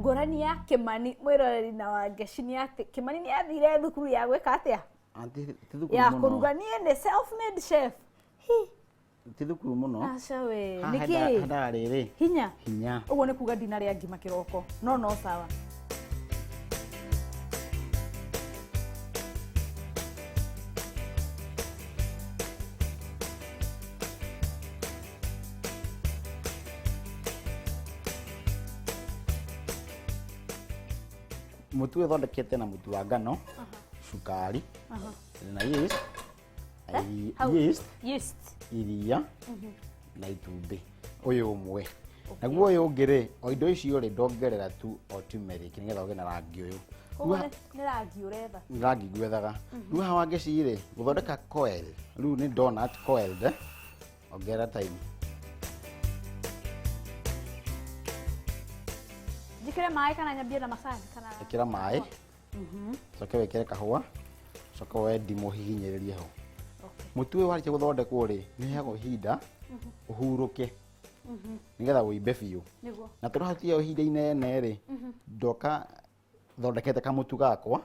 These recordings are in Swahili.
ngorani ya Kimani mwiroreri na Wangeci ni ati Kimani ni athire thukuru ya gwika atia ya kurugania ni self made chef ti thukuru muno aca we niki hada riri hinya uguo ni kuga dinari ya ngima kiroko no sawa mutu thondekete na mutu wa ngano sukari na yeast iria na itumbi uyu umwe naguo uyu ungire o indo icio ri ndongerera tu o turmeric nigetha uge na rangi uyu ni rangi uretha rangi gwethaga riu haha Wangeci ri guthondeka coil riu ni donut coiled ongerera time jikira mai kana nyambia na macani kana ikira mai coke wekere kahua coke we ndimo hihinyiririe ho mutu uyu warĩkia guthondekwo ri ni heagwo ihinda uhuruke nigetha uimbe biũ na tondũ hatirĩ ihinda inene ri ndoka thondekete kamutu gakwa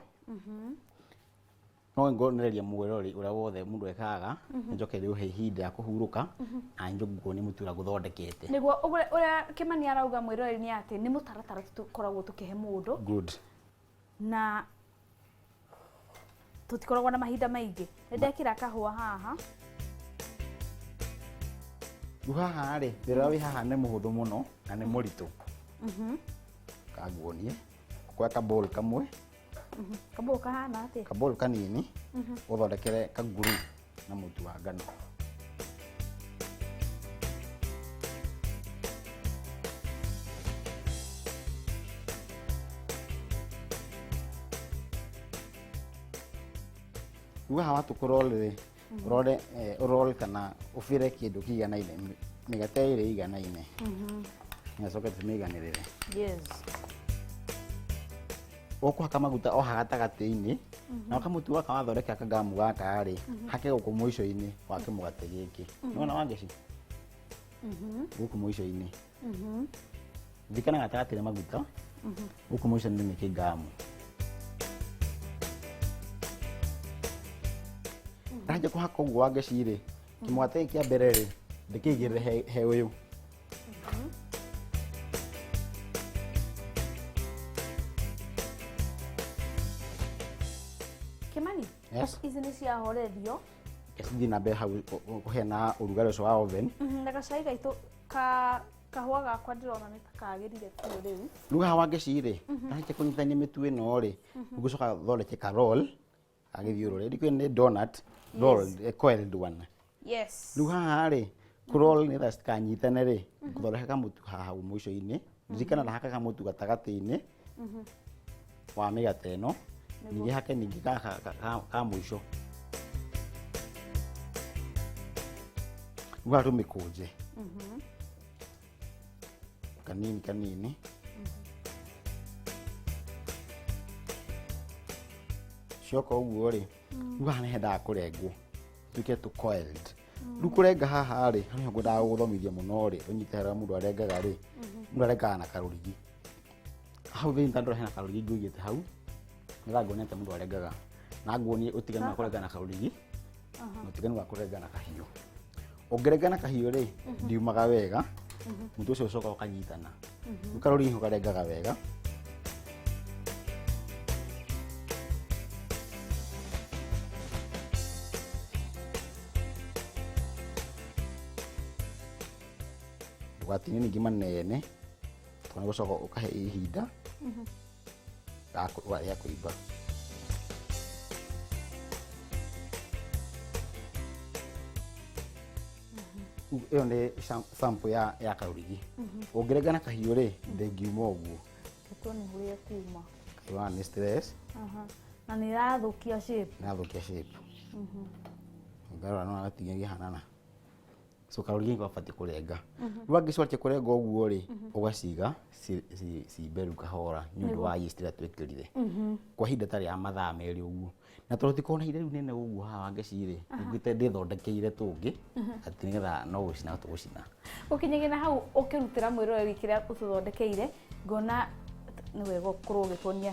no ngonereria mwĩrori ũrĩa wothe mũndũ ekaga njoke rĩu he ihinda ya kũhurũka na njũguo nĩ mũtu ũrĩa gũthondekete nĩguo ũrĩa Kimani arauga mwĩrori nĩ atĩ nĩ mũtaratara tũkoragwo tũkĩhe mũndũ good na tutikoragwo na mahinda maingĩ ndekĩra kahũa haha haha ri wĩra wĩ haha nĩ mũhũthũ mũno na nĩ mũritũ kaguonie kwa kabol kamwe kabol kahana atĩ kabol kanini ũthondekere kaguru na mũtu wa ngano haha watukorwo rĩ urore kana ufire kindu kiganaine migate ĩrĩ iganaine ngacoka tũmĩiganĩrĩre yes ũkũhaka maguta o hagatagatĩ-inĩ na kamutu gaka wathondeka kagamu gaka rĩ hake gũkũ mũico-inĩ wa kĩmũgate gĩkĩ nĩwona Wangeci gũkũ mũico-inĩ thikana gatagatĩ maguta gũkũ mũico-inĩ nĩ kĩgamu Raja kuhaka ũguo Wangeci rĩ kĩmũgate kĩa mbere rĩ ndĩkĩigĩrĩre he ũyũ Kimani ici nĩ ciahorerio thiĩ na mbere hau kũhe na ũrugarĩ ũcio wa oven na gacai gaitũ kahũa gakwa ndĩrona nĩ takagĩrire biũ rĩu rĩu haha Wangeci rĩ narĩkia kũnyitithania mĩtu ĩno rĩ ũgũcoka thondeke ka roll agĩthiũrũre ndikũĩ nĩ donut roll coiled one yes rĩu haha rĩ kũroll nĩgetha citikanyitane rĩ ngũthondeka kamutu haha mũico-inĩ ririkana na haka kamutu gatagatĩ-inĩ wa mĩgate ĩno ningĩ hake ningĩ ka mũico rĩu haha tũmĩkũnje kanini cioka ũguo rĩ rĩu haha nĩ hendaga kũrengwo tuĩke tũ coiled rĩu kũrenga haha rĩ nĩho ngwendaga gũthomithia mũno rĩ ũnyite harĩa mũndũ arengaga rĩ mũndũ arengaga na karũrigi hau thĩinĩ tondũ hena karũrigi ngũigĩte hau nĩgetha nguonete mũndũ arengaga na nguonie ũtiganu wa kũrenga na karũrigi na ũtiganu wa kũrenga na kahiũ ũngĩrenga na kahiũ rĩ ndiumaga wega mũtu ũcio ũcoka ũkanyitana rĩu karũrigi nĩho karengaga wega ndũgatinio ningĩ manene tondũ nĩgũcoka ũkahe ihinda rĩa kũimba ĩyo nĩ sample ya karũrigi ũngĩrenga na kahiũ rĩ ndĩngiuma ũguo tũtũ nĩ hũrĩa kuma kĩwana nĩ stress na nĩ ĩrathũkia shape ngarora no agatinyagia hanana so karũrigi gabatiĩ kũrenga rĩu angĩcokia kũrenga ũguo rĩ ũgaciga ciimbe rĩu kahora nĩ ũndũ wa yeast ĩrĩa twĩkĩrire kwa ihinda tarĩ ya mathaa merĩ ũguo na tondũ tikorwo na ihinda rĩu nene ũguo haha Wangeci rĩ ngwĩte ndĩthondekeire tũngĩ atĩ nĩgetha no gũcina tũgũcina ũkinyagia na hau ũkĩrutĩra mwĩroreri kĩrĩa ũtũthondekeire ngona nĩ wega ũkorwo ũgĩtuonia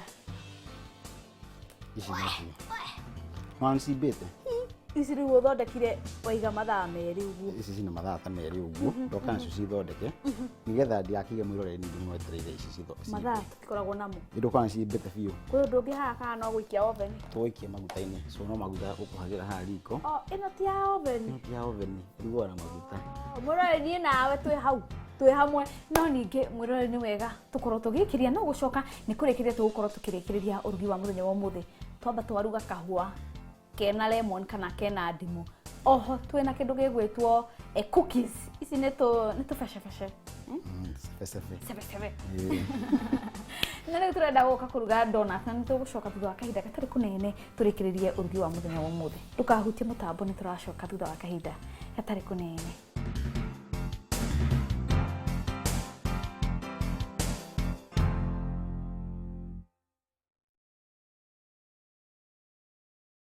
ici nĩcio wancibĩte ici rĩu ũthondekire waiga mathaa merĩ ũguo ici cina mathaa ta merĩ ũguo ndoka nacio cithondeke nĩgetha ndigakĩige mwĩroreri ningĩ mwetereire ici cithondeke mathaa tũtikoragwo namo ndoka nacimbĩte biũ kwĩ ũndũ ũngĩ haha kana no gũikia oven tũgũikia maguta-inĩ so no maguta ũkũhagĩra haha riko ĩno ti ya oven ĩno ti ya oven ĩrugwo na maguta mwĩroreri niĩ nawe twĩ hau twĩ hamwe no ningĩ mwĩroreri nĩ wega tũkorwo tũgĩkĩria no gũcoka nĩ kũrĩkĩria tũgũkorwo tũkĩrĩkĩrĩria ũrugi wa mũthenya wa ũmũthĩ twamba twaruga kahũa kena lemon kana kena ndimũ oho twĩna kĩndũ gĩgwĩtwo cookies ici nĩ tũbecebece na rĩu tũrenda gũka kũruga donuts na nĩ tũgũcoka thutha wa kahinda gatarĩ kũnene tũrĩkĩrĩrie ũrugi wa mũthenya wa ũmũthĩ ndũkahutie mũtambo nĩ tũracoka thutha wa kahinda gatarĩ kũnene